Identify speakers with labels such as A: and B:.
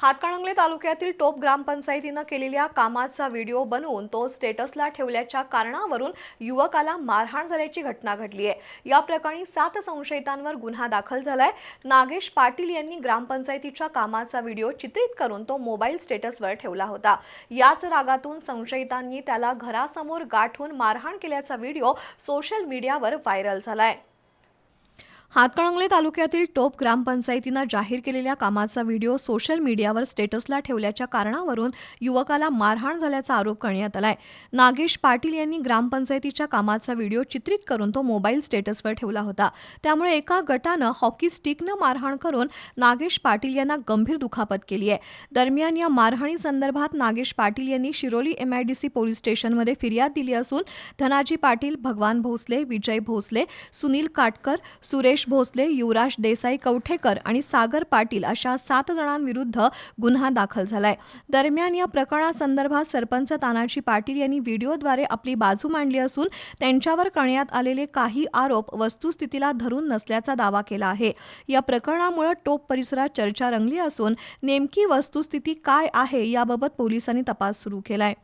A: हातकणंगले तालुक्यातील टोप ग्रामपंचायतीने केलेल्या कामाचा व्हिडिओ बनवून तो स्टेटसला ठेवल्याच्या कारणावरून युवकाला मारहाण झाल्याची घटना घडली आहे। या प्रकरणी 7 संशयितांवर गुन्हा दाखल झालाय। नागेश पाटील यांनी ग्रामपंचायतीच्या कामाचा व्हिडिओ चित्रित करून तो मोबाईल स्टेटसवर ठेवला होता। याच रागातून संशयितांनी त्याला घरासमोर गाठून मारहाण केल्याचा व्हिडिओ सोशल मीडियावर व्हायरल झालाय। हातकणंगले तालुक्यातील टोप ग्रामपंचायतीने जाहीर केलेल्या कामाचा व्हिडिओ सोशल मीडियावर स्टेटसला ठेवल्याच्या कारणावरून युवकाला मारहाण झाल्याचा आरोप करण्यात आलाय। नागेश पाटील यांनी ग्रामपंचायतीच्या कामाचा व्हिडिओ चित्रित करून तो मोबाईल स्टेटसवर ठेवला होता। त्यामुळे एका गटानं हॉकी स्टिकनं मारहाण करून नागेश पाटील यांना गंभीर दुखापत केली आहे। दरम्यान या मारहाणी संदर्भात नागेश पाटील यांनी शिरोली MIDC पोलीस स्टेशनमध्ये फिर्याद दिली असून धनाजी पाटील, भगवान भोसले, विजय भोसले, सुनील काटकर, सुरेश भोसले, युवराज देसाई कवठेकर आणि सागर पाटील अशा 7 जणांविरुद्ध गुन्हा दाखल झालाय। दरम्यान या प्रकरणासंदर्भात सरपंच तानाजी पाटील यांनी व्हिडिओद्वारे आपली बाजू मांडली असून त्यांच्यावर करण्यात आलेले काही आरोप वस्तुस्थितीला धरून नसल्याचा दावा केला आहे। या प्रकरणामुळे टोप परिसरात चर्चा रंगली असून नेमकी वस्तुस्थिती काय आहे याबाबत पोलिसांनी तपास सुरू केलाय।